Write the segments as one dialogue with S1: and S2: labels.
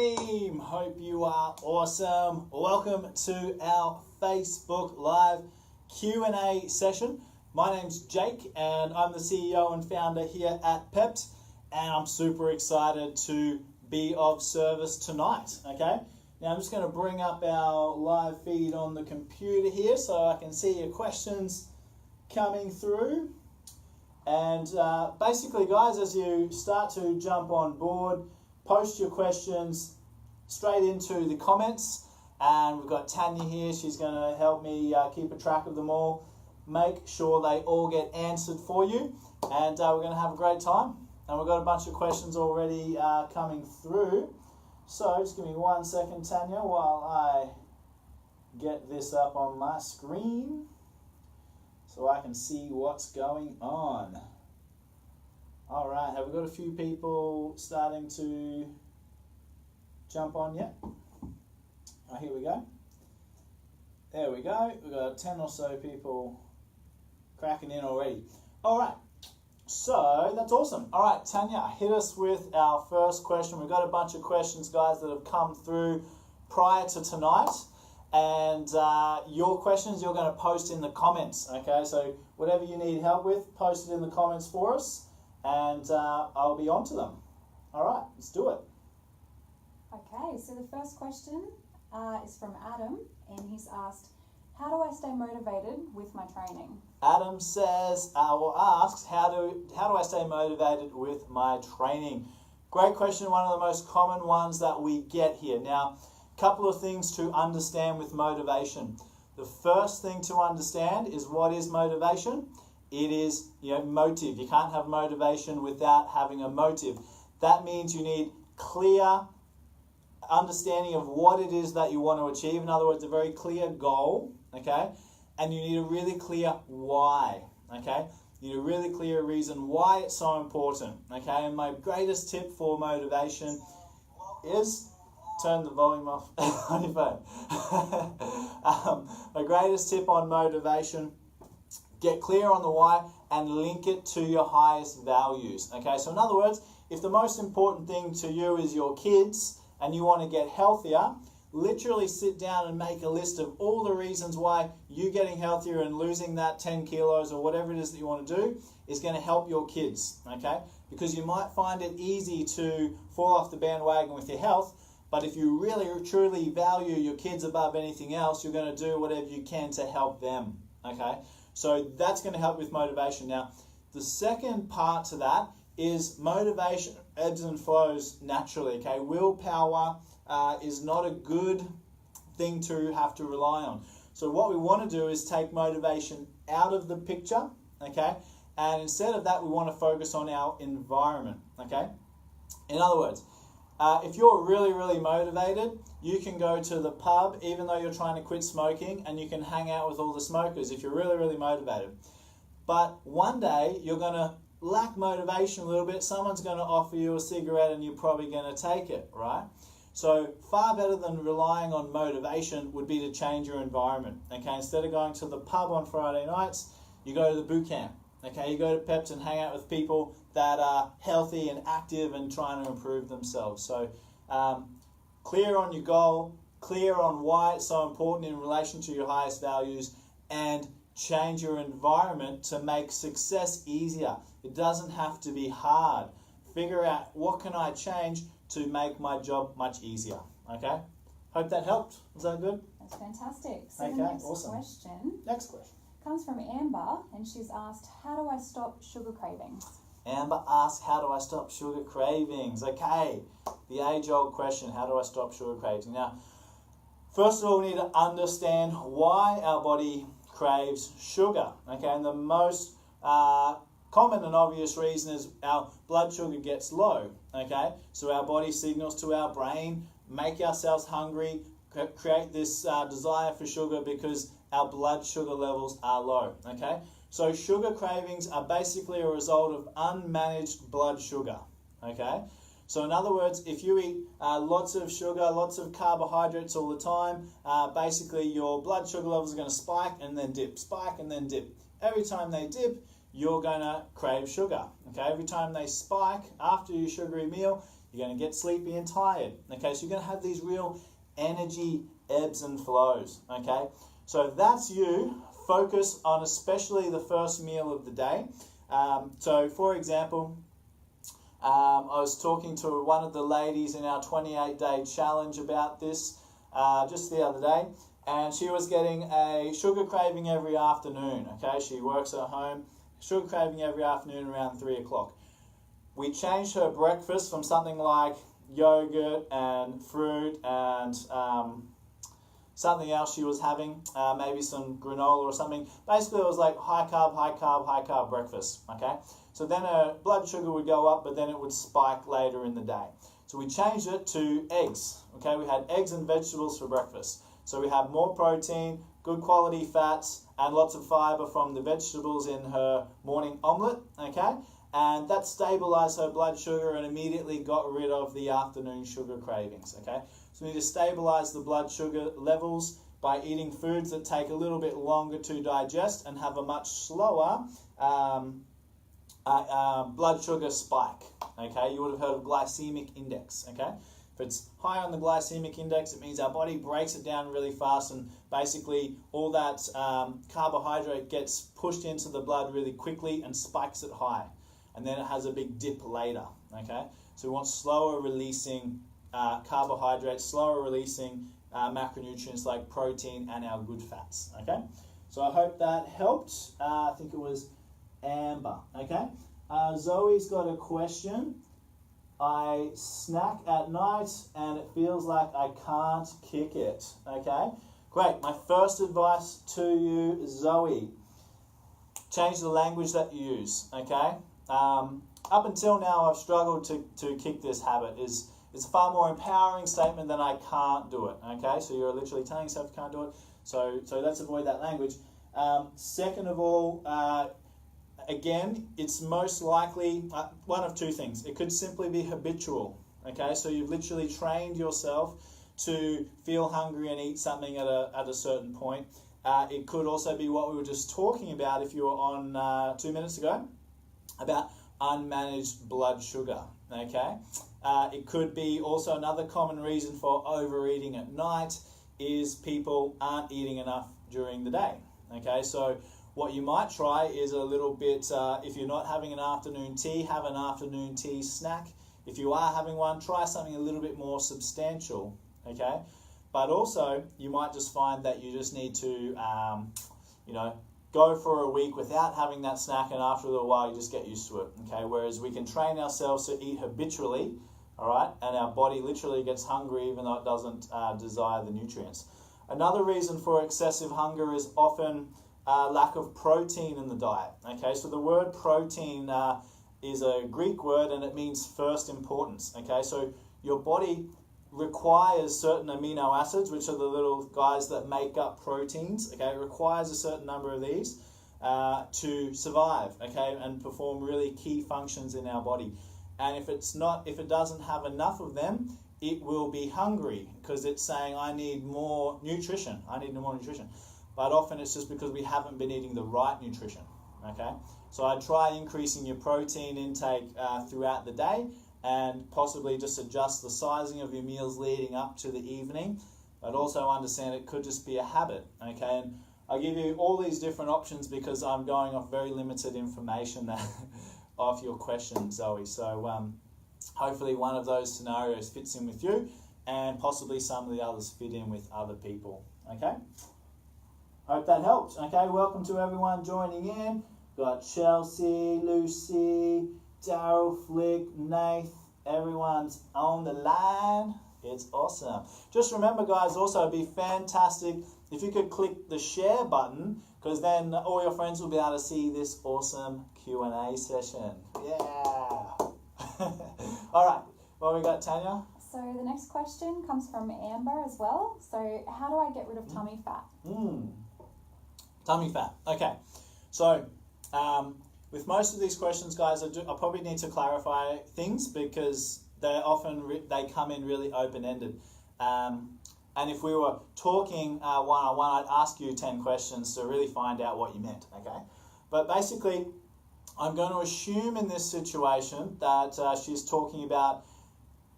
S1: Team, hope you are awesome. Welcome to our Facebook Live Q&A session. My name's Jake and I'm the CEO and founder here at PEPT, and I'm super excited to be of service tonight. Okay, now I'm just going to bring up our live feed on the computer here so I can see your questions coming through. And basically, guys, as you start to jump on board, post your questions straight into the comments. And we've got Tanya here. She's going to help me keep a track of them all. Make sure they all get answered for you. And we're going to have a great time. And we've got a bunch of questions already coming through. So just give me 1 second, Tanya, while I get this up on my screen so I can see what's going on. All right, have we got a few people starting to jump on yet? Oh, here we go. There we go. We've got 10 or so people cracking in already. All right, so that's awesome. All right, Tanya, hit us with our first question. We've got a bunch of questions, guys, that have come through prior to tonight. And your questions you're going to post in the comments, okay? So whatever you need help with, post it in the comments for us, and I'll be on to them. All right, let's do it.
S2: Okay, so the first question is from Adam, and he's asked, how do I stay motivated with my training?
S1: Adam says, or asks, how do I stay motivated with my training? Great question, one of the most common ones that we get here. Now, couple of things to understand with motivation. The first thing to understand is, what is motivation? It is, motive. You can't have motivation without having a motive. That means you need clear understanding of what it is that you want to achieve. In other words, a very clear goal, okay? And you need a really clear why, okay? You need a really clear reason why it's so important, okay? And my greatest tip for motivation is turn the volume off on your phone. My greatest tip on motivation, get clear on the why and link it to your highest values. Okay, so in other words, if the most important thing to you is your kids and you want to get healthier, literally sit down and make a list of all the reasons why you getting healthier and losing that 10 kilos or whatever it is that you want to do is going to help your kids, okay? Because you might find it easy to fall off the bandwagon with your health, but if you really truly value your kids above anything else, you're going to do whatever you can to help them, okay? So that's going to help with motivation. Now, the second part to that is motivation ebbs and flows naturally, okay? Willpower is not a good thing to have to rely on. So what we want to do is take motivation out of the picture, okay? And instead of that, we want to focus on our environment, okay? In other words, if you're really, really motivated, you can go to the pub, even though you're trying to quit smoking, and you can hang out with all the smokers if you're really, really motivated. But one day, you're going to lack motivation a little bit. Someone's going to offer you a cigarette, and you're probably going to take it, right? So far better than relying on motivation would be to change your environment. Okay, instead of going to the pub on Friday nights, you go to the boot camp. Okay, you go to PEPT and hang out with people that are healthy and active and trying to improve themselves. So clear on your goal, clear on why it's so important in relation to your highest values, and change your environment to make success easier. It doesn't have to be hard. Figure out, what can I change to make my job much easier, okay? Hope that helped. Was that good?
S2: That's fantastic. So
S1: okay,
S2: the next
S1: awesome. Next question
S2: comes from Amber, and she's asked, how do I stop sugar cravings?
S1: Amber asks, how do I stop sugar cravings? Okay, the age-old question, how do I stop sugar cravings? Now, first of all, we need to understand why our body craves sugar. Okay, and the most common and obvious reason is our blood sugar gets low. Okay, so our body signals to our brain, make ourselves hungry, create this desire for sugar because our blood sugar levels are low, okay? So sugar cravings are basically a result of unmanaged blood sugar, okay? So in other words, if you eat lots of sugar, lots of carbohydrates all the time, basically your blood sugar levels are going to spike and then dip, spike and then dip. Every time they dip, you're going to crave sugar, okay? Every time they spike after your sugary meal, You're going to get sleepy and tired. Okay, so you're going to have these real energy ebbs and flows. Okay, so that's you. Focus on especially the first meal of the day. So, for example, I was talking to one of the ladies in our 28-day challenge about this just the other day, and she was getting a sugar craving every afternoon. Okay, she works at home, sugar craving every afternoon around 3 o'clock. We changed her breakfast from something like yogurt and fruit and something else she was having, maybe some granola or something. Basically, it was like high carb breakfast. Okay, so then her blood sugar would go up, but then it would spike later in the day. So we changed it to eggs. Okay, we had eggs and vegetables for breakfast. So we have more protein, good quality fats, and lots of fiber from the vegetables in her morning omelette. Okay, and that stabilized her blood sugar and immediately got rid of the afternoon sugar cravings. Okay, so we need to stabilize the blood sugar levels by eating foods that take a little bit longer to digest and have a much slower blood sugar spike. Okay, you would have heard of glycemic index. Okay, if it's high on the glycemic index, it means our body breaks it down really fast, and basically all that carbohydrate gets pushed into the blood really quickly and spikes it high, and then it has a big dip later. Okay, so we want slower releasing carbohydrates, slower releasing macronutrients like protein and our good fats. Okay, so I hope that helped. I think it was Amber. Okay, Zoe's got a question. I snack at night and it feels like I can't kick it. Okay, great. My first advice to you, Zoe, change the language that you use. Okay, up until now I've struggled to kick this habit. It's a far more empowering statement than I can't do it. Okay, so you're literally telling yourself you can't do it. So let's avoid that language. Second of all, again, it's most likely one of two things. It could simply be habitual. Okay, so you've literally trained yourself to feel hungry and eat something at a certain point. It could also be what we were just talking about if you were on 2 minutes ago, about unmanaged blood sugar. Okay, it could be also another common reason for overeating at night is people aren't eating enough during the day. Okay, so what you might try is a little bit, if you're not having an afternoon tea, have an afternoon tea snack. If you are having one, try something a little bit more substantial. Okay, but also you might just find that you just need to, go for a week without having that snack, and after a little while you just get used to it. Okay, whereas we can train ourselves to eat habitually, all right, and our body literally gets hungry even though it doesn't desire the nutrients. Another reason for excessive hunger is often lack of protein in the diet. Okay, so the word protein is a Greek word and it means first importance. Okay, so your body requires certain amino acids, which are the little guys that make up proteins. Okay, it requires a certain number of these to survive. Okay, and perform really key functions in our body. And if it doesn't have enough of them, it will be hungry because it's saying, I need more nutrition. But often it's just because we haven't been eating the right nutrition. Okay, so I'd try increasing your protein intake throughout the day, and possibly just adjust the sizing of your meals leading up to the evening. But also understand it could just be a habit. Okay, and I give you all these different options because I'm going off very limited information off your question, Zoe. So hopefully one of those scenarios fits in with you, and possibly some of the others fit in with other people. Okay, hope that helped. Okay, welcome to everyone joining in. Got Chelsea, Lucy, Daryl, Flick, Nath, everyone's on the line. It's awesome. Just remember, guys, also it'd be fantastic if you could click the share button, because then all your friends will be able to see this awesome Q&A session. Yeah. All right, what we got, Tanya?
S2: So the next question comes from Amber as well. So how do I get rid of tummy fat?
S1: Tummy fat. Okay. So with most of these questions, guys, I probably need to clarify things because they're often they come in really open-ended. And if we were talking one-on-one, I'd ask you 10 questions to really find out what you meant. Okay. But basically, I'm going to assume in this situation that she's talking about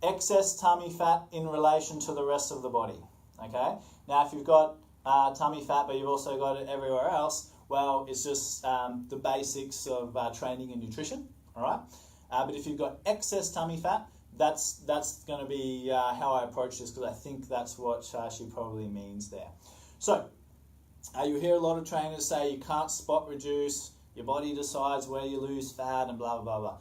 S1: excess tummy fat in relation to the rest of the body. Okay. Now, if you've got tummy fat, but you've also got it everywhere else, well, it's just the basics of training and nutrition. All right. But if you've got excess tummy fat, that's going to be how I approach this, because I think that's what she probably means there. So, you hear a lot of trainers say you can't spot reduce, your body decides where you lose fat and blah, blah, blah, blah.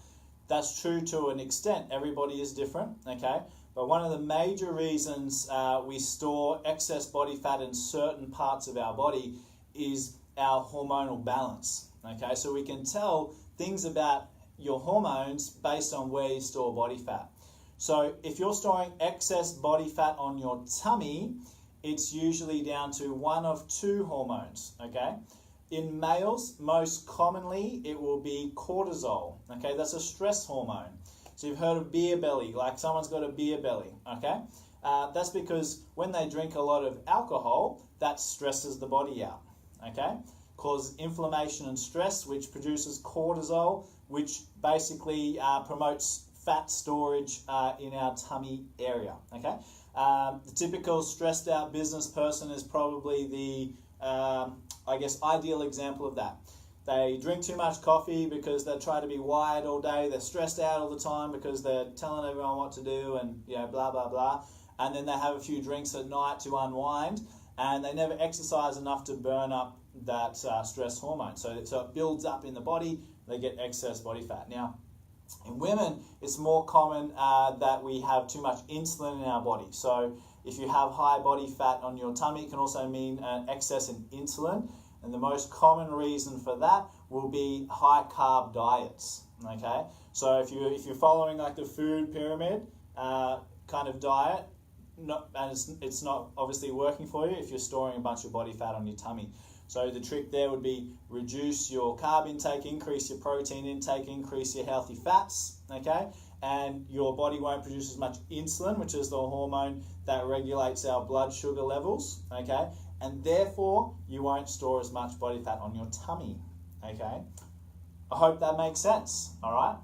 S1: That's true to an extent. Everybody is different, okay? But one of the major reasons we store excess body fat in certain parts of our body is our hormonal balance, okay? So we can tell things about your hormones based on where you store body fat. So if you're storing excess body fat on your tummy, it's usually down to one of two hormones, okay? In males, most commonly, it will be cortisol, okay? That's a stress hormone. So you've heard of beer belly, like someone's got a beer belly, okay? That's because when they drink a lot of alcohol, that stresses the body out, okay? Causes inflammation and stress, which produces cortisol, which basically promotes fat storage in our tummy area, okay? The typical stressed out business person is probably the, ideal example of that. They drink too much coffee because they try to be wired all day. They're stressed out all the time because they're telling everyone what to do and, blah, blah, blah. And then they have a few drinks at night to unwind, and they never exercise enough to burn up that stress hormone. So it builds up in the body, they get excess body fat. Now, in women, it's more common that we have too much insulin in our body. So if you have high body fat on your tummy, it can also mean an excess in insulin. And the most common reason for that will be high carb diets. Okay, so if you're following like the food pyramid kind of diet, and it's not obviously working for you if you're storing a bunch of body fat on your tummy. So the trick there would be reduce your carb intake, increase your protein intake, increase your healthy fats, okay? And your body won't produce as much insulin, which is the hormone that regulates our blood sugar levels, okay? And therefore, you won't store as much body fat on your tummy, okay? I hope that makes sense, all right?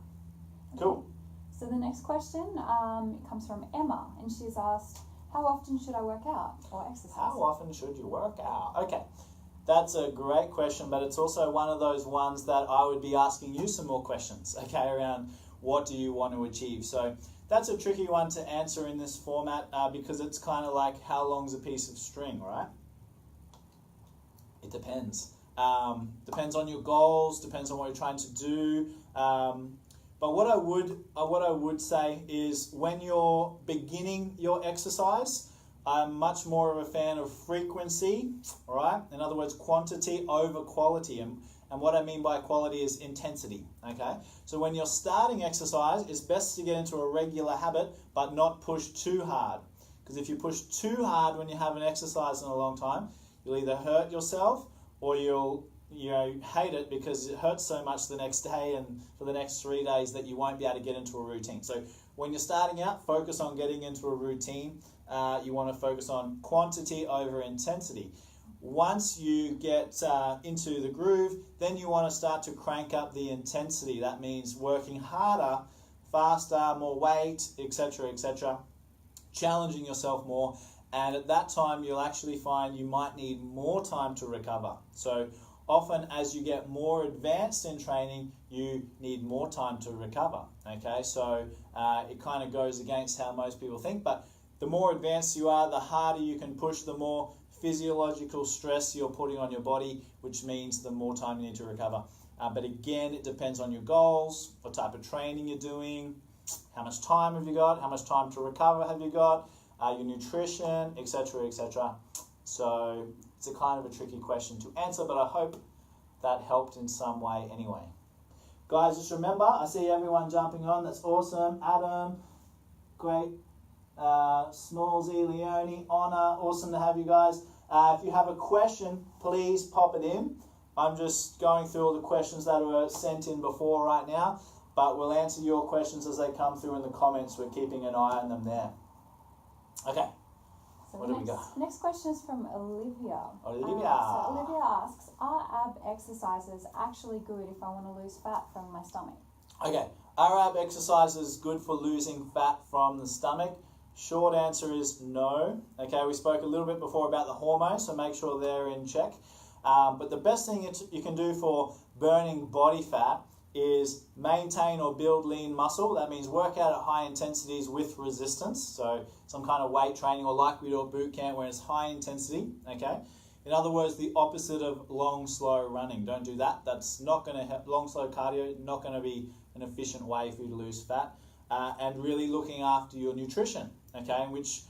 S1: Cool.
S2: So the next question comes from Emma, and she's asked, how often should I work out or exercise?
S1: How often should you work out? Okay. That's a great question, but it's also one of those ones that I would be asking you some more questions, okay, around what do you want to achieve. So that's a tricky one to answer in this format because it's kind of like how long's a piece of string, right? It depends. Depends on your goals, depends on what you're trying to do. But what I would say is when you're beginning your exercise, I'm much more of a fan of frequency, all right? In other words, quantity over quality. And what I mean by quality is intensity, okay? So when you're starting exercise, it's best to get into a regular habit, but not push too hard. Because if you push too hard when you haven't exercised in a long time, you'll either hurt yourself or you'll hate it because it hurts so much the next day and for the next 3 days that you won't be able to get into a routine. So when you're starting out, focus on getting into a routine. You want to focus on quantity over intensity. Once you get into the groove, then you want to start to crank up the intensity. That means working harder, faster, more weight, etc., etc., challenging yourself more. And at that time, you'll actually find you might need more time to recover. So often as you get more advanced in training, you need more time to recover. Okay, so it kind of goes against how most people think, but the more advanced you are, the harder you can push, the more physiological stress you're putting on your body, which means the more time you need to recover. But again, it depends on your goals, what type of training you're doing, how much time have you got, how much time to recover have you got, your nutrition, etc., etc. So it's a kind of a tricky question to answer, but I hope that helped in some way anyway. Guys, just remember, I see everyone jumping on. That's awesome. Adam, great. Smallsy, Leone, Honor, awesome to have you guys. If you have a question, please pop it in. I'm just going through all the questions that were sent in before right now, but we'll answer your questions as they come through in the comments. We're keeping an eye on them there. Okay.
S2: So
S1: what do we got?
S2: Next question is from Olivia.
S1: Olivia.
S2: So Olivia asks, are ab exercises actually good if I want to lose fat from my stomach?
S1: Okay. Are ab exercises good for losing fat from the stomach? Short answer is no. Okay, we spoke a little bit before about the hormones, so make sure they're in check. But the best thing you can do for burning body fat is maintain or build lean muscle. That means work out at high intensities with resistance, so some kind of weight training, or like we do at boot camp where it's high intensity. Okay, in other words, the opposite of long, slow running. Don't do that. That's not going to help. Long, slow cardio, not going to be an efficient way for you to lose fat. And really looking after your nutrition, okay, which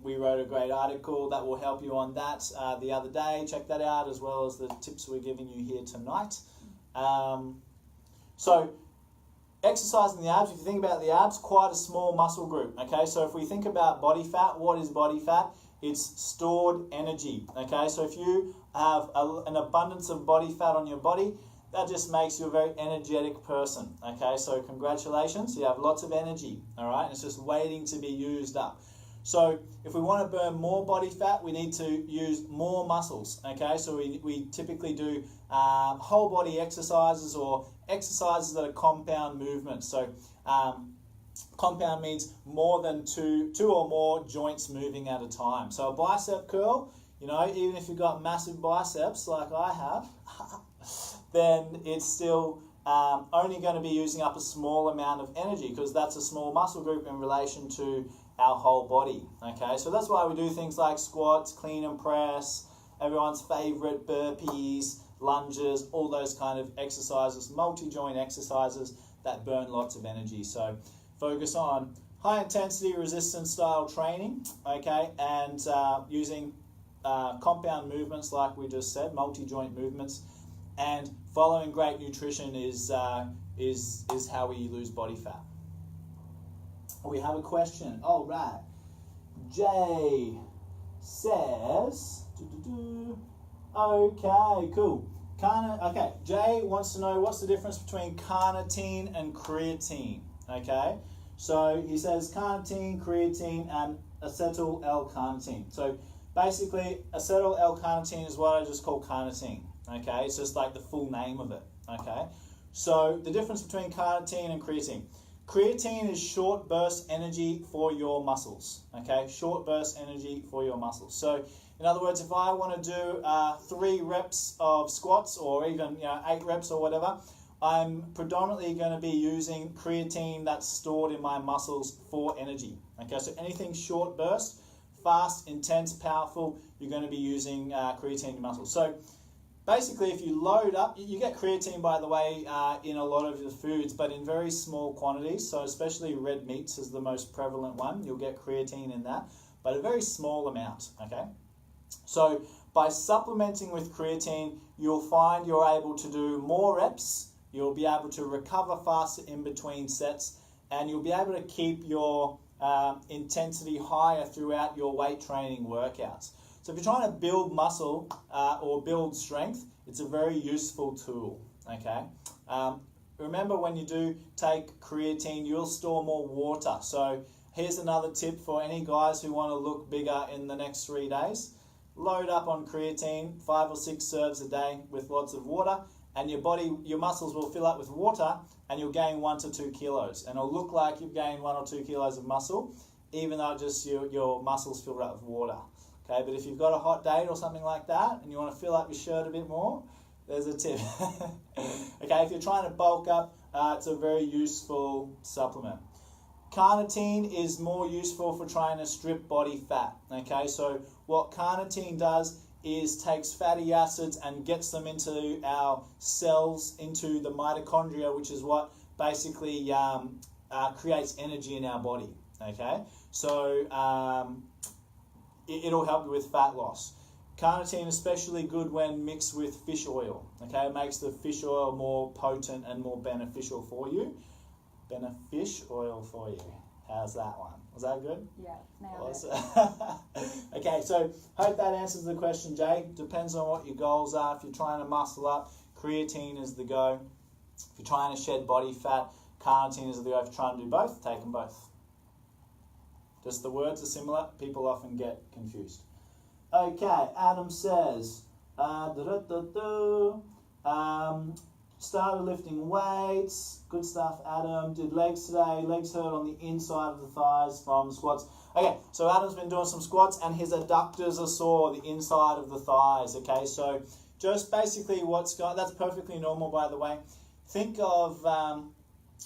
S1: we wrote a great article that will help you on that the other day. Check that out, as well as the tips we're giving you here tonight. So exercising the abs, if you think about the abs, quite a small muscle group, okay? So if we think about body fat, what is body fat? It's stored energy, okay? So if you have an abundance of body fat on your body, that just makes you a very energetic person, okay? So congratulations, you have lots of energy, all right? It's just waiting to be used up. So if we want to burn more body fat, we need to use more muscles, okay? So we typically do whole body exercises, or exercises that are compound movements. So compound means more than two or more joints moving at a time. So a bicep curl, you know, even if you've got massive biceps like I have, then it's still only going to be using up a small amount of energy, because that's a small muscle group in relation to our whole body, okay? So that's why we do things like squats, clean and press, everyone's favorite burpees, lunges, all those kind of exercises, multi-joint exercises that burn lots of energy. So focus on high intensity resistance style training, okay, and using compound movements like we just said, multi-joint movements, and following great nutrition is how we lose body fat. We have a question. All right. Jay says, okay, cool. Okay, Jay wants to know what's the difference between carnitine and creatine. Okay, so he says carnitine, creatine, and acetyl L-carnitine. So basically, acetyl L-carnitine is what I just call carnitine. Okay, it's just like the full name of it. Okay, so the difference between carnitine and creatine. Creatine is short burst energy for your muscles, okay? Short burst energy for your muscles. So, in other words, if I want to do 3 reps of squats, or even 8 reps or whatever, I'm predominantly going to be using creatine that's stored in my muscles for energy, okay? So anything short burst, fast, intense, powerful, you're going to be using creatine in your muscles. So basically, if you load up, you get creatine, by the way, in a lot of the foods, but in very small quantities. So especially red meats is the most prevalent one. You'll get creatine in that, but a very small amount, okay? So by supplementing with creatine, you'll find you're able to do more reps, you'll be able to recover faster in between sets, and you'll be able to keep your intensity higher throughout your weight training workouts. So if you're trying to build muscle or build strength, it's a very useful tool, okay? Remember, when you do take creatine, you'll store more water. So here's another tip for any guys who want to look bigger in the next 3 days. Load up on creatine, 5 or 6 serves a day with lots of water, and your muscles will fill up with water, and you'll gain 1 to 2 kilos. And it'll look like you've gained 1 or 2 kilos of muscle, even though just your muscles filled up with water. Okay, but if you've got a hot date or something like that and you want to fill up your shirt a bit more, there's a tip. Okay, if you're trying to bulk up, it's a very useful supplement. Carnitine is more useful for trying to strip body fat. Okay, so what carnitine does is takes fatty acids and gets them into our cells, into the mitochondria, which is what basically creates energy in our body. Okay, so it'll help you with fat loss. Carnitine especially good when mixed with fish oil. Okay, it makes the fish oil more potent and more beneficial for you. Beneficial for you. How's that one? Was that good?
S2: Yeah, nailed
S1: it. Okay, so hope that answers the question, Jay. Depends on what your goals are. If you're trying to muscle up, creatine is the go. If you're trying to shed body fat, carnitine is the go. If you're trying to do both, take them both. Just the words are similar, people often get confused. Okay, Adam says, started lifting weights. Good stuff, Adam. Did legs today. Legs hurt on the inside of the thighs from squats. Okay, so Adam's been doing some squats and his adductors are sore, the inside of the thighs. Okay, so just basically that's perfectly normal, by the way. Think of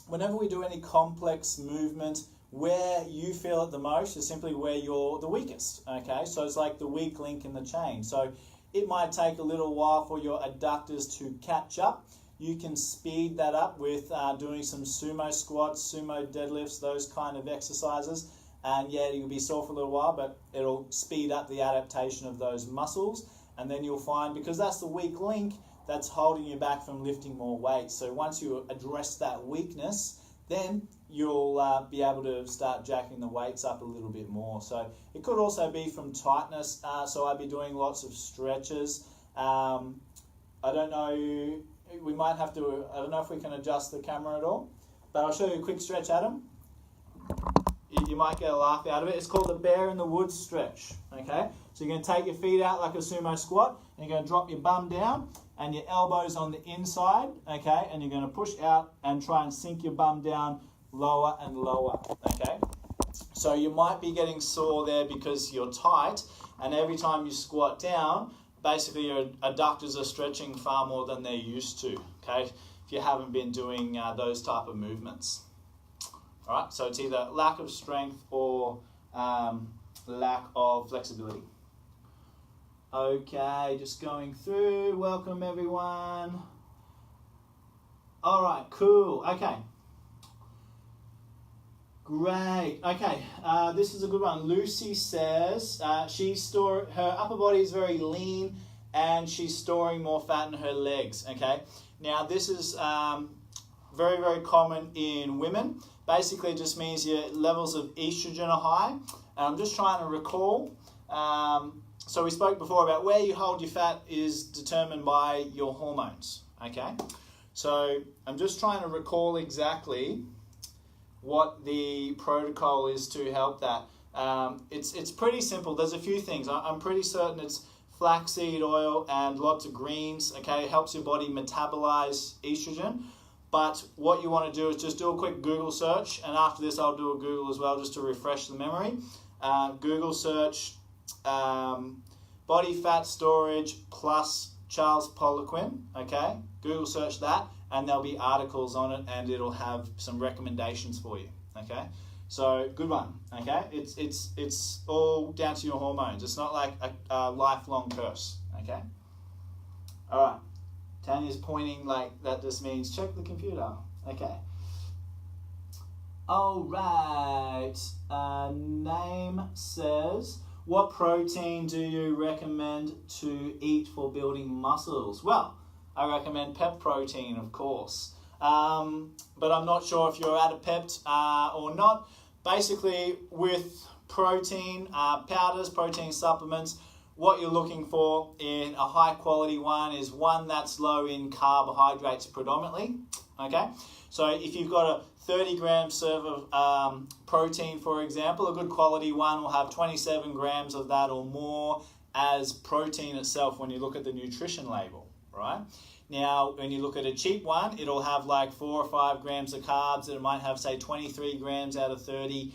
S1: whenever we do any complex movement, where you feel it the most is simply where you're the weakest. Okay, so it's like the weak link in the chain. So it might take a little while for your adductors to catch up. You can speed that up with doing some sumo squats, sumo deadlifts, those kind of exercises. And yeah, you'll be sore for a little while, but it'll speed up the adaptation of those muscles. And then you'll find, because that's the weak link, that's holding you back from lifting more weight. So once you address that weakness, then you'll be able to start jacking the weights up a little bit more. So it could also be from tightness. So I'd be doing lots of stretches. I don't know, we might have to, I don't know if we can adjust the camera at all, but I'll show you a quick stretch, Adam. You might get a laugh out of it. It's called the bear in the woods stretch, okay? So you're going to take your feet out like a sumo squat, and you're going to drop your bum down, and your elbows on the inside, okay? And you're going to push out and try and sink your bum down lower and lower, okay? So you might be getting sore there because you're tight, and every time you squat down, basically your adductors are stretching far more than they're used to, okay? If you haven't been doing those type of movements. All right, so it's either lack of strength or lack of flexibility. Okay, just going through. Welcome, everyone. All right, cool. Okay. Great. Okay, this is a good one. Lucy says her upper body is very lean and she's storing more fat in her legs. Okay, now this is very, very common in women. Basically, it just means your levels of estrogen are high. And I'm just trying to recall. So we spoke before about where you hold your fat is determined by your hormones. Okay, so I'm just trying to recall exactly what the protocol is to help that. It's pretty simple. There's a few things. I'm pretty certain it's flaxseed oil and lots of greens. Okay, it helps your body metabolize estrogen. But what you want to do is just do a quick Google search, and after this I'll do a Google as well just to refresh the memory. Google search body fat storage plus Charles Poliquin, okay? Google search that, and there'll be articles on it, and it'll have some recommendations for you, okay? So, good one, okay? It's all down to your hormones. It's not like a lifelong curse, okay? All right. Tanya's pointing like that just means check the computer. Okay. All right. Name says, what protein do you recommend to eat for building muscles? Well, I recommend PEPT protein, of course. But I'm not sure if you're at a PEPT or not. Basically, with protein powders, protein supplements, what you're looking for in a high quality one is one that's low in carbohydrates predominantly, okay? So if you've got a 30 gram serve of protein, for example, a good quality one will have 27 grams of that or more as protein itself when you look at the nutrition label, right? Now, when you look at a cheap one, it'll have like 4 or 5 grams of carbs, and it might have, say, 23 grams out of 30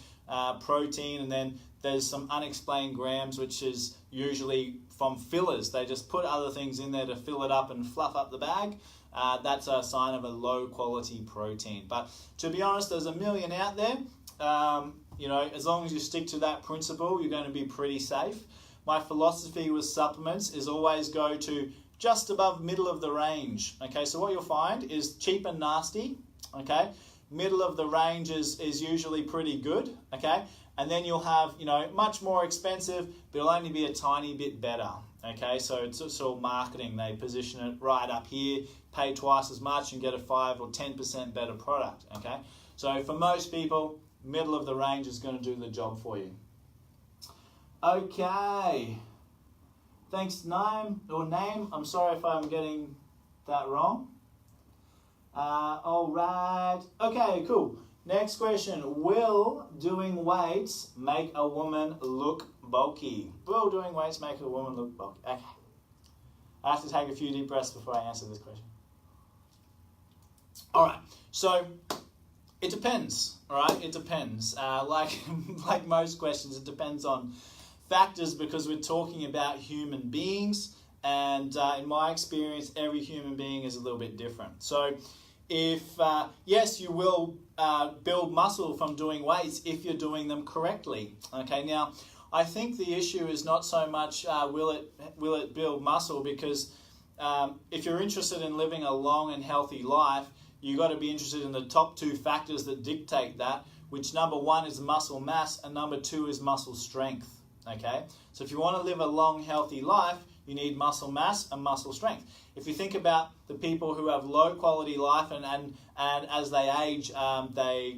S1: protein, and then there's some unexplained grams, which is usually from fillers. They just put other things in there to fill it up and fluff up the bag. That's a sign of a low quality protein. But to be honest, there's a million out there. You know, as long as you stick to that principle, you're going to be pretty safe. My philosophy with supplements is always go to just above middle of the range. Okay, so what you'll find is cheap and nasty. Okay, middle of the range is usually pretty good. Okay, and then you'll have, you know, much more expensive, but it'll only be a tiny bit better. Okay, so it's all marketing. They position it right up here, pay twice as much and get a 5 or 10% better product. Okay, so for most people, middle of the range is going to do the job for you. Okay, thanks, name. I'm sorry if I'm getting that wrong. All right. Okay, cool. Next question. Will doing weights make a woman look bulky? Will doing weights make a woman look bulky? Okay. I have to take a few deep breaths before I answer this question. All right, so it depends. All right, it depends. Like most questions, it depends on factors because we're talking about human beings, and in my experience, every human being is a little bit different. So, if yes, you will build muscle from doing weights if you're doing them correctly. Okay, now I think the issue is not so much will it build muscle, because if you're interested in living a long and healthy life, you've got to be interested in the top two factors that dictate that, which number one is muscle mass and number two is muscle strength. Okay, so if you want to live a long, healthy life, you need muscle mass and muscle strength. If you think about the people who have low quality life and as they age, they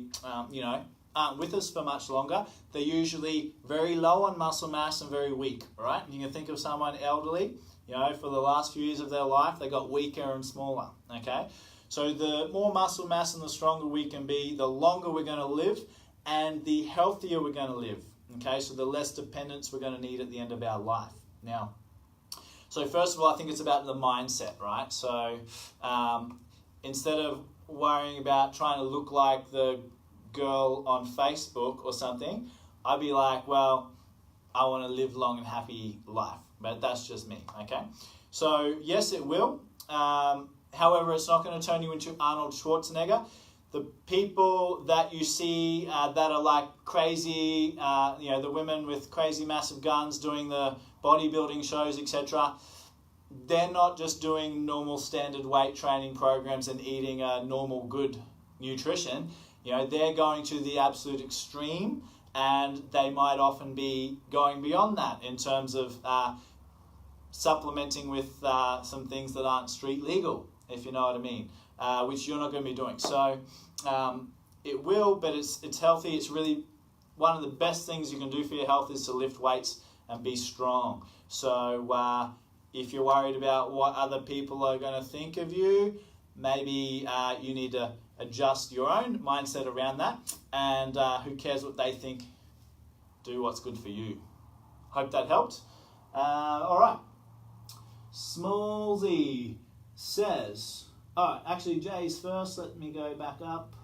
S1: aren't with us for much longer, they're usually very low on muscle mass and very weak, right? And you can think of someone elderly, for the last few years of their life, they got weaker and smaller, okay? So the more muscle mass and the stronger we can be, the longer we're going to live and the healthier we're going to live, okay? So the less dependence we're going to need at the end of our life. Now, so first of all, I think it's about the mindset, right? So instead of worrying about trying to look like the girl on Facebook or something, I'd be like, well, I want to live long and happy life. But that's just me, okay? So yes, it will. However, it's not going to turn you into Arnold Schwarzenegger. The people that you see that are like crazy, the women with crazy massive guns doing the bodybuilding shows, etc., they're not just doing normal standard weight training programs and eating a normal good nutrition. They're going to the absolute extreme, and they might often be going beyond that in terms of supplementing with some things that aren't street legal, if you know what I mean, which you're not going to be doing. So it will, but it's healthy. It's really one of the best things you can do for your health is to lift weights and be strong. So if you're worried about what other people are going to think of you, maybe you need to adjust your own mindset around that, and who cares what they think, do what's good for you. Hope that helped. All right. Smallsy says, actually Jay's first, let me go back up.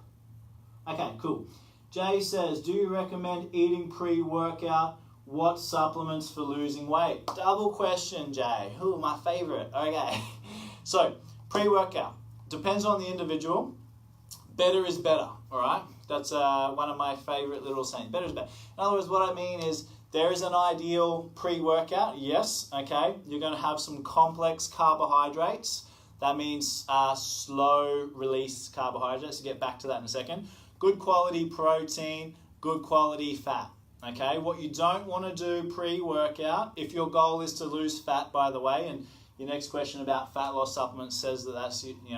S1: Okay, cool. Jay says, do you recommend eating pre-workout? What supplements for losing weight? Double question, Jay. Ooh, my favorite. Okay. So, pre-workout. Depends on the individual. Better is better, all right? That's one of my favorite little sayings. Better is better. In other words, what I mean is there is an ideal pre-workout, yes, okay? You're going to have some complex carbohydrates. That means slow-release carbohydrates. We'll get back to that in a second. Good quality protein, good quality fat. Okay, what you don't want to do pre-workout, if your goal is to lose fat, by the way, and your next question about fat loss supplements says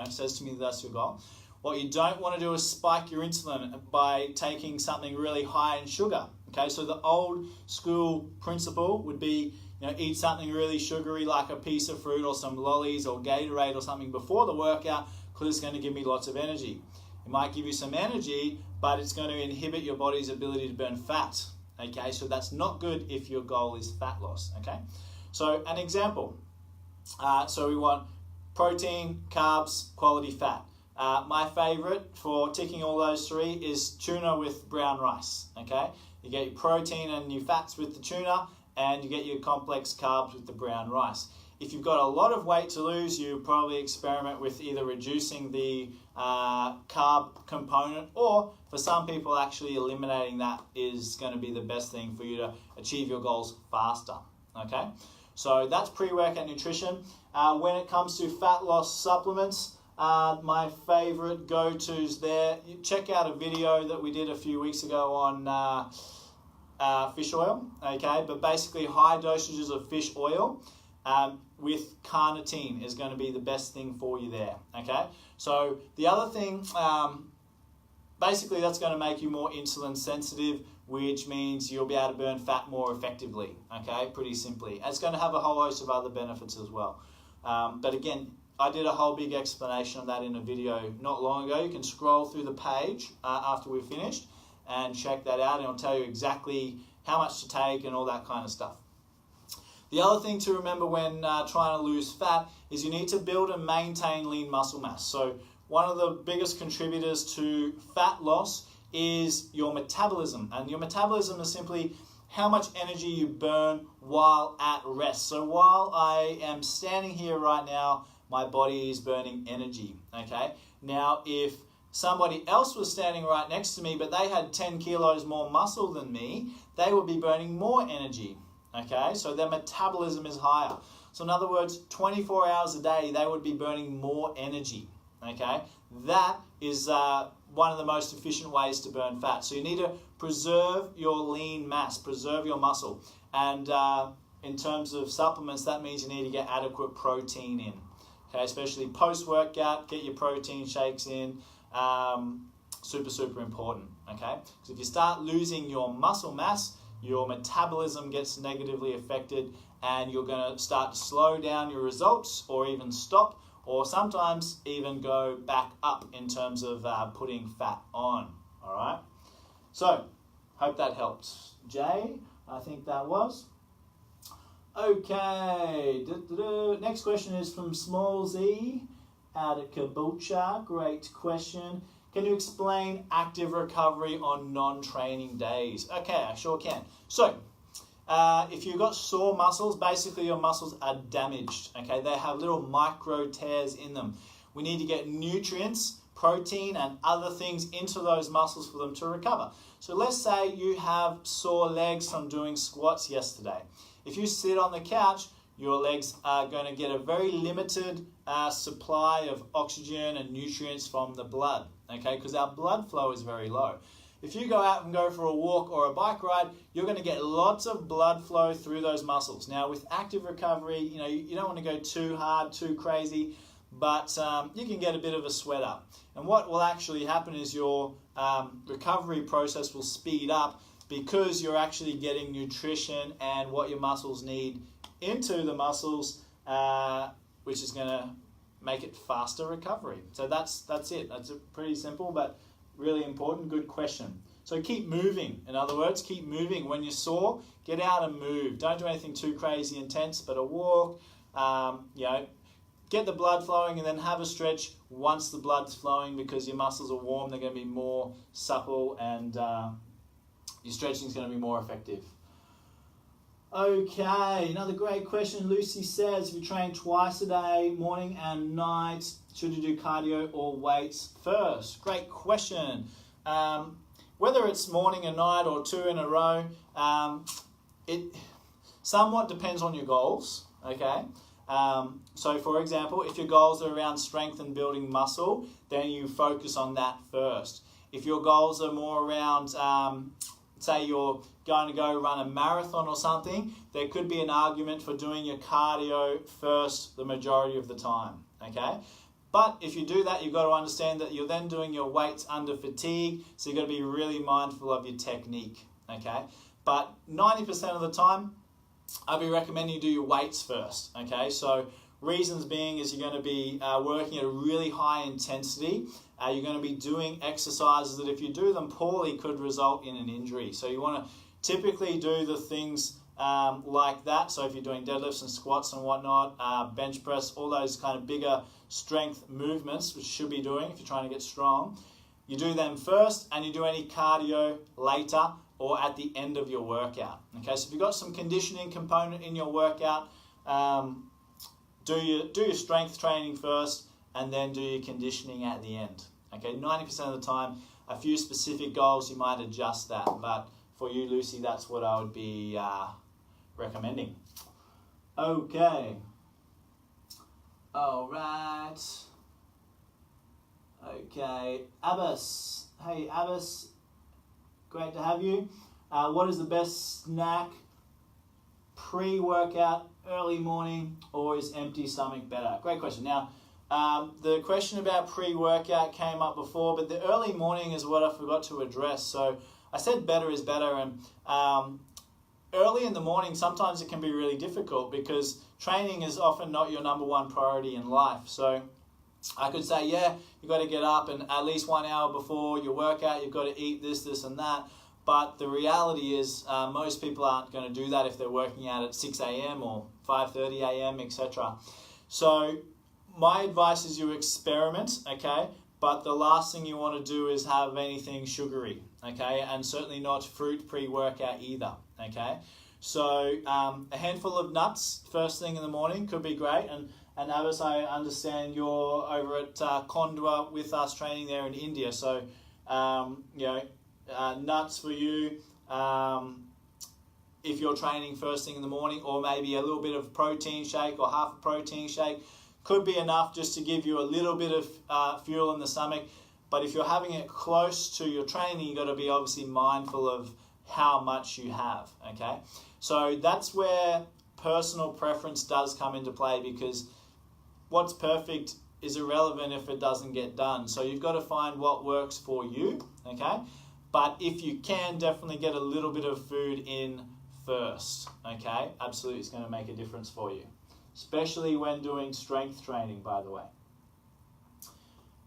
S1: says to me that that's your goal. What you don't want to do is spike your insulin by taking something really high in sugar. Okay, so the old school principle would be, eat something really sugary like a piece of fruit or some lollies or Gatorade or something before the workout, because it's going to give me lots of energy. It might give you some energy, but it's going to inhibit your body's ability to burn fat. Okay, so that's not good if your goal is fat loss. Okay, so an example. So we want protein, carbs, quality fat. My favorite for ticking all those three is tuna with brown rice. Okay, you get your protein and your fats with the tuna, and you get your complex carbs with the brown rice. If you've got a lot of weight to lose, you probably experiment with either reducing the carb component, or for some people actually eliminating that is going to be the best thing for you to achieve your goals faster. Okay, so that's pre-workout nutrition. When it comes to fat loss supplements, my favorite go-tos there, you check out a video that we did a few weeks ago on fish oil. Okay, but basically high dosages of fish oil with carnitine is going to be the best thing for you there. Okay, so the other thing, basically that's going to make you more insulin sensitive, which means you'll be able to burn fat more effectively. Okay, pretty simply. And it's going to have a whole host of other benefits as well. But again, I did a whole big explanation of that in a video not long ago. You can scroll through the page after we've finished and check that out, and it'll tell you exactly how much to take and all that kind of stuff. The other thing to remember when trying to lose fat is you need to build and maintain lean muscle mass. So one of the biggest contributors to fat loss is your metabolism. And your metabolism is simply how much energy you burn while at rest. So while I am standing here right now, my body is burning energy, okay? Now, if somebody else was standing right next to me, but they had 10 kilos more muscle than me, they would be burning more energy, okay? So their metabolism is higher. So in other words, 24 hours a day, they would be burning more energy, okay? That is one of the most efficient ways to burn fat. So you need to preserve your lean mass, preserve your muscle. And in terms of supplements, that means you need to get adequate protein in, okay? Especially post-workout, get your protein shakes in. Super important, okay? Because if you start losing your muscle mass, your metabolism gets negatively affected and you're going to start to slow down your results or even stop or sometimes even go back up in terms of putting fat on, all right? So, hope that helped. Jay, I think that was. Okay, next question is from Small Z out at Caboolture. Great question. Can you explain active recovery on non-training days? Okay, I sure can. So, if you've got sore muscles, basically your muscles are damaged, okay? They have little micro tears in them. We need to get nutrients, protein, and other things into those muscles for them to recover. So let's say you have sore legs from doing squats yesterday. If you sit on the couch, your legs are going to get a very limited supply of oxygen and nutrients from the blood, okay? Because our blood flow is very low. If you go out and go for a walk or a bike ride, you're going to get lots of blood flow through those muscles. Now, with active recovery, you don't want to go too hard, too crazy, but you can get a bit of a sweat up. And what will actually happen is your recovery process will speed up because you're actually getting nutrition and what your muscles need into the muscles, which is going to make it faster recovery. So that's it. That's pretty simple, but really important. Good question. So keep moving. In other words, keep moving. When you're sore, get out and move. Don't do anything too crazy intense, but a walk, get the blood flowing and then have a stretch once the blood's flowing because your muscles are warm. They're going to be more supple and your stretching is going to be more effective. Okay, another great question. Lucy says, if you train twice a day, morning and night, should you do cardio or weights first? Great question. Whether it's morning and night or two in a row, it somewhat depends on your goals, okay? So for example, if your goals are around strength and building muscle, then you focus on that first. If your goals are more around, say you're going to go run a marathon or something, there could be an argument for doing your cardio first the majority of the time, okay? But if you do that, you've got to understand that you're then doing your weights under fatigue, so you've got to be really mindful of your technique, okay? But 90% of the time, I'd be recommending you do your weights first, okay? So reasons being is you're going to be working at a really high intensity. You're going to be doing exercises that if you do them poorly could result in an injury. So you want to typically do the things like that. So if you're doing deadlifts and squats and whatnot, bench press, all those kind of bigger strength movements, which you should be doing if you're trying to get strong, you do them first and you do any cardio later or at the end of your workout. Okay, so if you've got some conditioning component in your workout, do your strength training first and then do your conditioning at the end. Okay, 90% of the time, a few specific goals, you might adjust that. But for you, Lucy, that's what I would be recommending. Okay. All right. Okay. Abbas. Hey, Abbas. Great to have you. What is the best snack pre-workout, early morning, or is empty stomach better? Great question. Now, the question about pre-workout came up before, but the early morning is what I forgot to address. So I said better is better, and early in the morning, sometimes it can be really difficult because training is often not your number one priority in life. So I could say, yeah, you've got to get up and at least 1 hour before your workout, you've got to eat this, and that. But the reality is most people aren't going to do that if they're working out at 6 a.m. or 5:30 a.m., etc. So my advice is you experiment, okay? But the last thing you want to do is have anything sugary, okay? And certainly not fruit pre-workout either, okay? So a handful of nuts first thing in the morning could be great. And Abbas, I understand you're over at Kondwa with us training there in India. So, nuts for you if you're training first thing in the morning, or maybe a little bit of protein shake or half a protein shake could be enough just to give you a little bit of fuel in the stomach. But if you're having it close to your training, you've got to be obviously mindful of how much you have, okay? So that's where personal preference does come into play, because what's perfect is irrelevant if it doesn't get done. So you've got to find what works for you, okay? But if you can, definitely get a little bit of food in first, okay? Absolutely, it's going to make a difference for you, especially when doing strength training, by the way.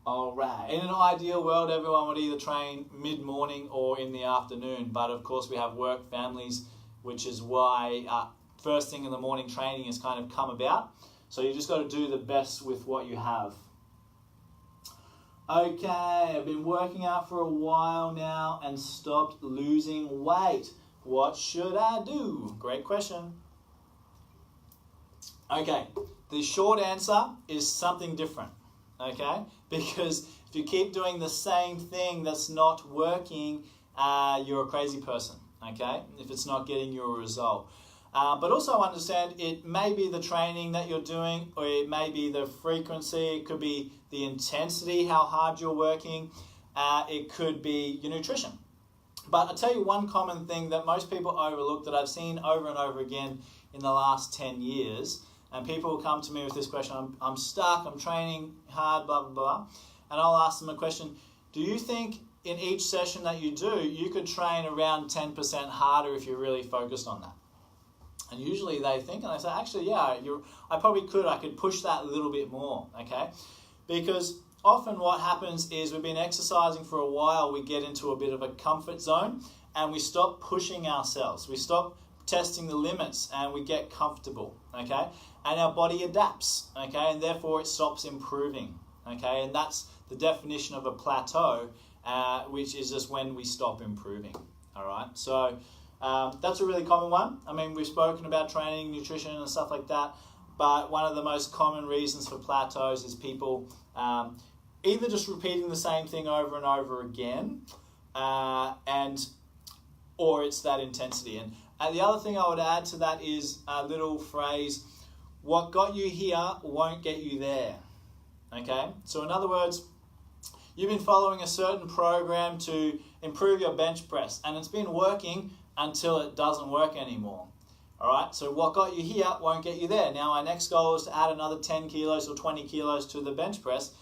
S1: All right. In an ideal world, everyone would either train mid-morning or in the afternoon, but of course we have work, families, which is why first thing in the morning training has kind of come about. So you just got to do the best with what you have. Okay, I've been working out for a while now and stopped losing weight. What should I do? Great question. Okay, the short answer is something different, okay? Because if you keep doing the same thing that's not working, you're a crazy person, okay? If it's not getting you a result. But also understand it may be the training that you're doing, or it may be the frequency, it could be the intensity, how hard you're working, it could be your nutrition. But I'll tell you one common thing that most people overlook that I've seen over and over again in the last 10 years, and people will come to me with this question, I'm stuck, I'm training hard, blah, blah, blah, and I'll ask them a question, do you think in each session that you do, you could train around 10% harder if you're really focused on that? And usually they think, and they say, actually, yeah, I probably could. I could push that a little bit more, okay? Because often what happens is we've been exercising for a while, we get into a bit of a comfort zone, and we stop pushing ourselves. We stop testing the limits, and we get comfortable, okay? And our body adapts, okay? And therefore it stops improving, okay? And that's the definition of a plateau, which is just when we stop improving, all right? So that's a really common one. I mean, we've spoken about training, nutrition, and stuff like that, but one of the most common reasons for plateaus is people either just repeating the same thing over and over again, or it's that intensity. And the other thing I would add to that is a little phrase, what got you here won't get you there, okay? So in other words, you've been following a certain program to improve your bench press, and it's been working until it doesn't work anymore. All right, so what got you here won't get you there. Now, our next goal is to add another 10 kilos or 20 kilos to the bench press.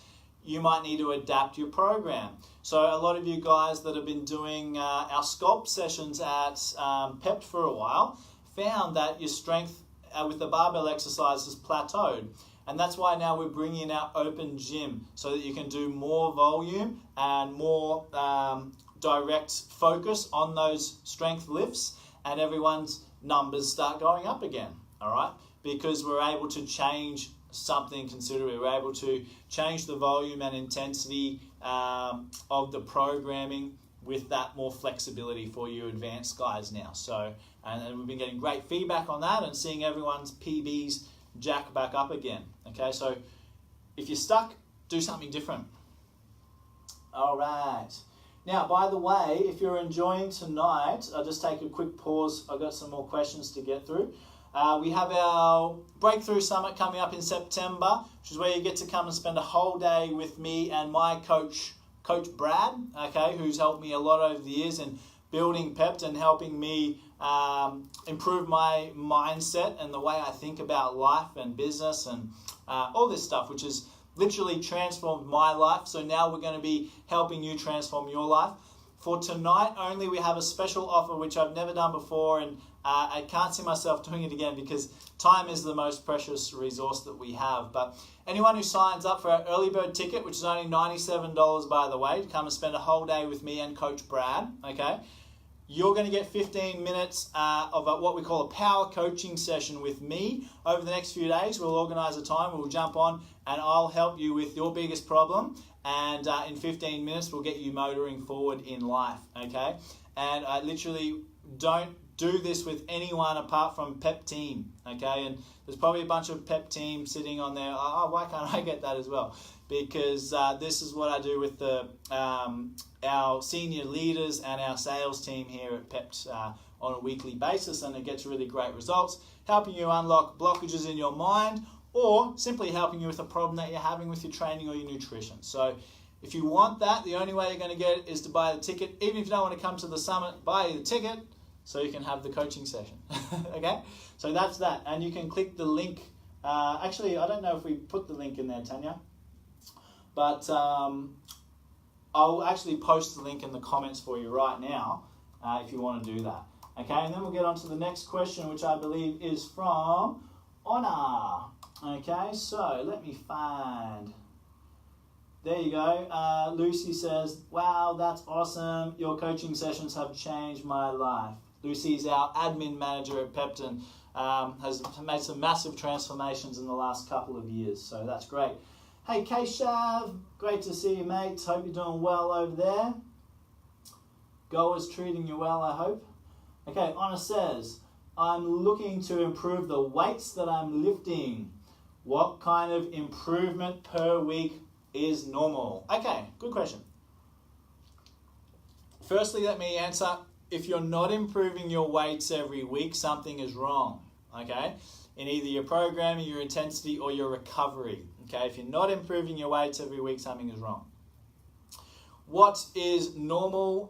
S1: You might need to adapt your program. So a lot of you guys that have been doing our sculpt sessions at PEPT for a while found that your strength with the barbell exercises plateaued. And that's why now we're bringing in our open gym so that you can do more volume and more direct focus on those strength lifts, and everyone's numbers start going up again, all right? Because we're able to change something considerably. We're able to change the volume and intensity of the programming with that more flexibility for you advanced guys now. So, and we've been getting great feedback on that and seeing everyone's PBs jack back up again, okay? So if you're stuck, do something different. All right. Now, by the way, if you're enjoying tonight, I'll just take a quick pause. I've got some more questions to get through. We have our Breakthrough Summit coming up in September, which is where you get to come and spend a whole day with me and my coach, Coach Brad, okay, who's helped me a lot over the years in building PEPT and helping me improve my mindset and the way I think about life and business and all this stuff, which has literally transformed my life. So now we're going to be helping you transform your life. For tonight only, we have a special offer which I've never done before, and I can't see myself doing it again because time is the most precious resource that we have. But anyone who signs up for our early bird ticket, which is only $97 by the way, to come and spend a whole day with me and Coach Brad, okay, you're going to get 15 minutes of what we call a power coaching session with me over the next few days. We'll organise a time, we'll jump on and I'll help you with your biggest problem, and in 15 minutes we'll get you motoring forward in life, okay? And I literally don't do this with anyone apart from PEPT team, okay? And there's probably a bunch of PEPT team sitting on there. Oh, why can't I get that as well? Because this is what I do with the our senior leaders and our sales team here at PEPT on a weekly basis, and it gets really great results, helping you unlock blockages in your mind, or simply helping you with a problem that you're having with your training or your nutrition. So if you want that, the only way you're going to get it is to buy the ticket. Even if you don't want to come to the summit, buy the ticket so you can have the coaching session. Okay? So that's that. And you can click the link. Actually, I don't know if we put the link in there, Tanya. But I'll actually post the link in the comments for you right now if you want to do that. Okay, and then we'll get on to the next question, which I believe is from Honor. Okay, so let me find... There you go. Lucy says, wow, that's awesome. Your coaching sessions have changed my life. Lucy's our admin manager at PEPT and has made some massive transformations in the last couple of years. So that's great. Hey, Keshav, great to see you, mate. Hope you're doing well over there. Goer's treating you well, I hope. Okay, Honor says, I'm looking to improve the weights that I'm lifting. What kind of improvement per week is normal? Okay, good question. Firstly, let me answer. If you're not improving your weights every week, something is wrong, okay? In either your programming, your intensity, or your recovery, okay? If you're not improving your weights every week, something is wrong. What is normal?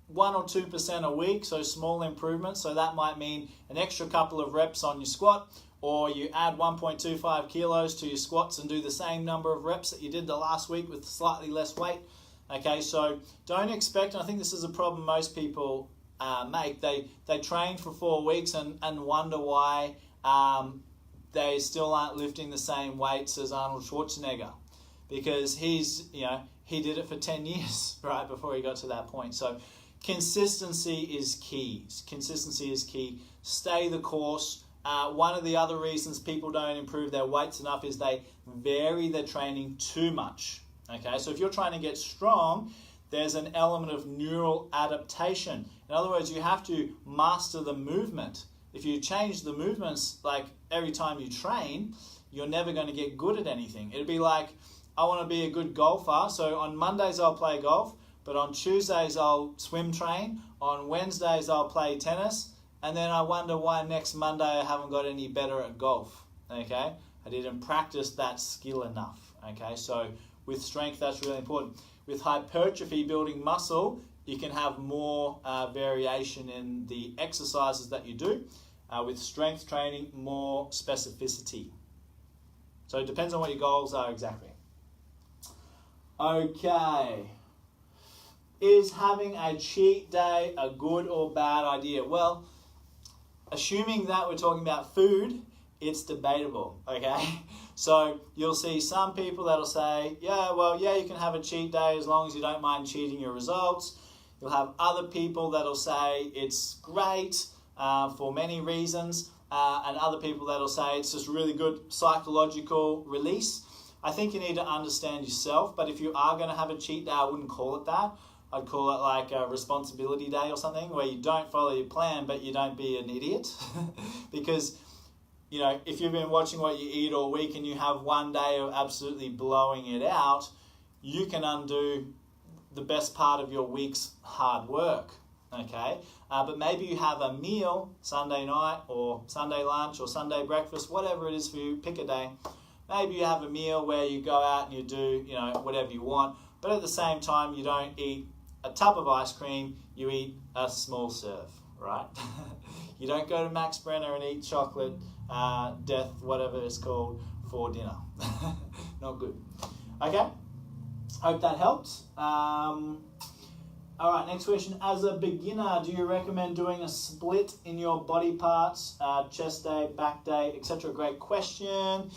S1: 1 or 2% a week, so small improvements. So that might mean an extra couple of reps on your squat, or you add 1.25 kilos to your squats and do the same number of reps that you did the last week with slightly less weight. Okay, so don't expect, and I think this is a problem most people make, they train for 4 weeks and wonder why they still aren't lifting the same weights as Arnold Schwarzenegger, because he did it for 10 years, right, before he got to that point. So consistency is key. Consistency is key. Stay the course. One of the other reasons people don't improve their weights enough is they vary their training too much. Okay, so if you're trying to get strong, there's an element of neural adaptation. In other words, you have to master the movement. If you change the movements like every time you train, you're never going to get good at anything. It'd be like, I want to be a good golfer, so on Mondays I'll play golf, but on Tuesdays I'll swim train, on Wednesdays I'll play tennis, and then I wonder why next Monday I haven't got any better at golf. Okay, I didn't practice that skill enough. Okay, so with strength, that's really important. With hypertrophy, building muscle, you can have more variation in the exercises that you do. With strength training, more specificity. So it depends on what your goals are exactly. Okay. Is having a cheat day a good or bad idea? Well, assuming that we're talking about food, it's debatable, okay? So you'll see some people that'll say, yeah, you can have a cheat day as long as you don't mind cheating your results. You'll have other people that'll say it's great for many reasons, and other people that'll say it's just really good psychological release. I think you need to understand yourself, but if you are going to have a cheat day, I wouldn't call it that. I'd call it like a responsibility day or something, where you don't follow your plan, but you don't be an idiot. Because, if you've been watching what you eat all week and you have one day of absolutely blowing it out, you can undo the best part of your week's hard work, okay? But maybe you have a meal Sunday night or Sunday lunch or Sunday breakfast, whatever it is for you, pick a day. Maybe you have a meal where you go out and you do, whatever you want, but at the same time you don't eat a tub of ice cream, you eat a small serve, right? You don't go to Max Brenner and eat chocolate, death, whatever it's called, for dinner. Not good. Okay, hope that helped. All right, next question. As a beginner, do you recommend doing a split in your body parts, chest day, back day, etc.? Great question.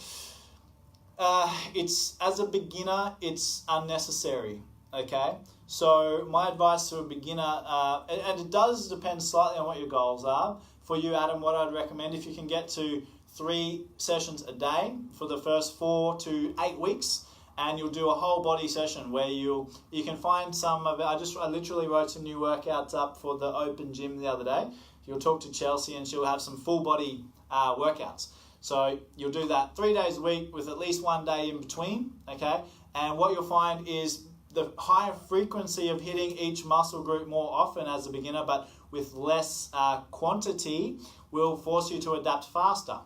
S1: As a beginner, it's unnecessary. Okay, so my advice to a beginner, and it does depend slightly on what your goals are. For you, Adam, what I'd recommend, if you can get to 3 sessions a day for the first 4 to 8 weeks, and you'll do a whole body session where you can find some of it. I literally wrote some new workouts up for the open gym the other day. You'll talk to Chelsea and she'll have some full body workouts. So you'll do that 3 days a week with at least 1 day in between, okay? And what you'll find is the higher frequency of hitting each muscle group more often as a beginner, but with less quantity, will force you to adapt faster.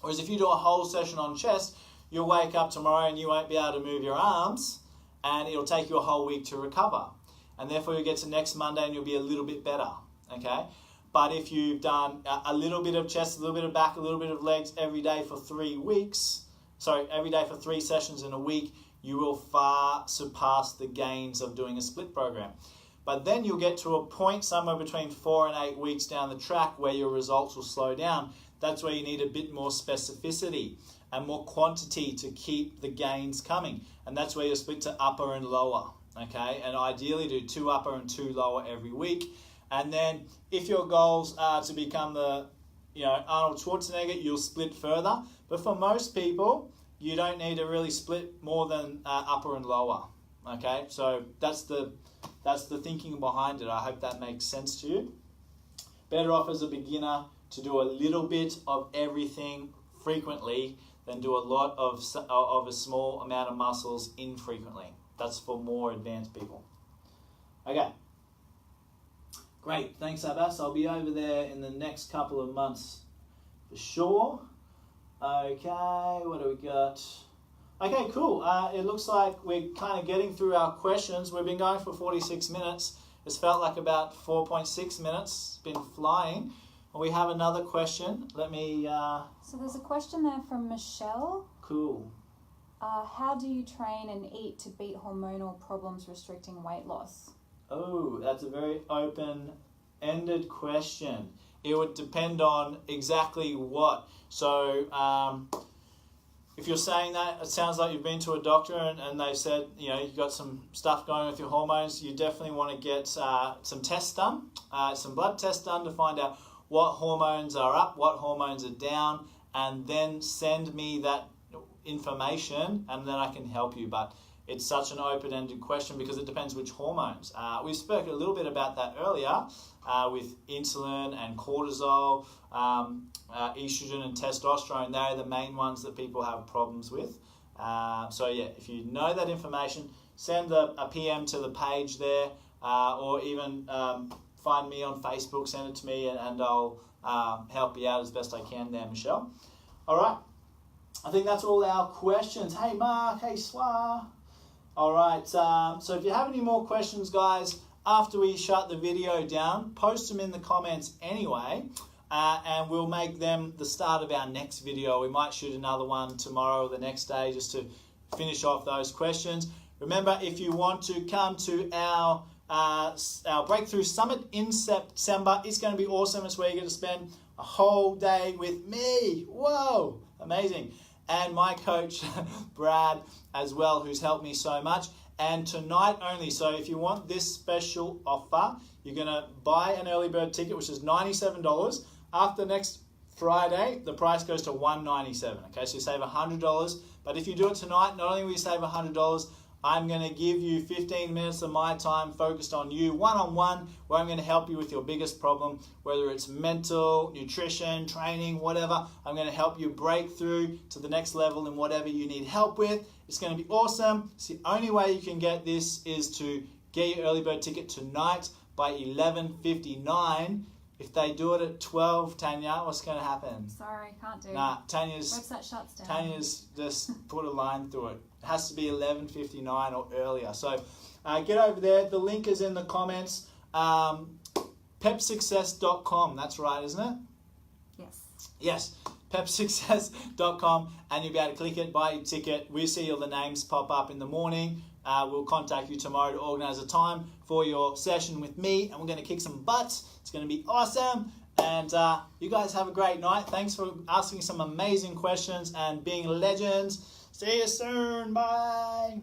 S1: Whereas if you do a whole session on chest, you'll wake up tomorrow and you won't be able to move your arms, and it'll take you a whole week to recover. And therefore you'll get to next Monday and you'll be a little bit better, okay? But if you've done a little bit of chest, a little bit of back, a little bit of legs every day for 3 sessions in a week, you will far surpass the gains of doing a split program. But then you'll get to a point somewhere between 4 and 8 weeks down the track where your results will slow down. That's where you need a bit more specificity and more quantity to keep the gains coming. And that's where you split to upper and lower, okay? And ideally do 2 upper and 2 lower every week. And then if your goals are to become the Arnold Schwarzenegger, you'll split further. But for most people, you don't need to really split more than upper and lower, okay? So that's the thinking behind it. I hope that makes sense to you. Better off as a beginner to do a little bit of everything frequently than do a lot of a small amount of muscles infrequently. That's for more advanced people. Okay. Great, thanks Abbas. I'll be over there in the next couple of months for sure. Okay, what do we got? Okay, cool. It looks like we're kind of getting through our questions. We've been going for 46 minutes. It's felt like about 4.6 minutes. It's been flying. We have another question. Let me...
S2: So there's a question there from Michelle.
S1: Cool.
S2: How do you train and eat to beat hormonal problems restricting weight loss?
S1: Oh, that's a very open-ended question. It would depend on exactly what. So, if you're saying that, it sounds like you've been to a doctor and they've said, you've got some stuff going with your hormones. You definitely want to get some tests done, some blood tests done to find out what hormones are up, what hormones are down, and then send me that information and then I can help you. But it's such an open-ended question because it depends which hormones. We spoke a little bit about that earlier with insulin and cortisol, estrogen and testosterone. They're the main ones that people have problems with. So yeah, if you know that information, send a PM to the page there, or even find me on Facebook, send it to me, and I'll help you out as best I can there, Michelle. All right, I think that's all our questions. Hey Mark, hey Swa. All right, so if you have any more questions, guys, after we shut the video down, post them in the comments anyway, and we'll make them the start of our next video. We might shoot another one tomorrow or the next day just to finish off those questions. Remember, if you want to come to our Breakthrough Summit in September, it's going to be awesome. It's where you're going to spend a whole day with me. Whoa, amazing. And my coach, Brad, as well, who's helped me so much. And tonight only, so if you want this special offer, you're going to buy an early bird ticket, which is $97. After next Friday, the price goes to $197. Okay, so you save $100. But if you do it tonight, not only will you save $100, I'm going to give you 15 minutes of my time focused on you one-on-one, where I'm going to help you with your biggest problem, whether it's mental, nutrition, training, whatever. I'm going to help you break through to the next level in whatever you need help with. It's going to be awesome. It's the only way you can get this is to get your early bird ticket tonight by 11:59. If they do it at 12, Tanya, what's going to happen?
S2: Sorry, can't do.
S1: Nah, Tanya's
S2: website shuts down.
S1: Tanya's just put a line through it. It has to be 11:59 or earlier. So get over there. The link is in the comments. PEPsuccess.com. That's right, isn't it?
S2: Yes.
S1: Yes. PEPsuccess.com, and you'll be able to click it, buy your ticket. We see all the names pop up in the morning. We'll contact you tomorrow to organize a time for your session with me, and we're going to kick some butts. It's going to be awesome. And you guys have a great night. Thanks for asking some amazing questions and being legends. See you soon. Bye.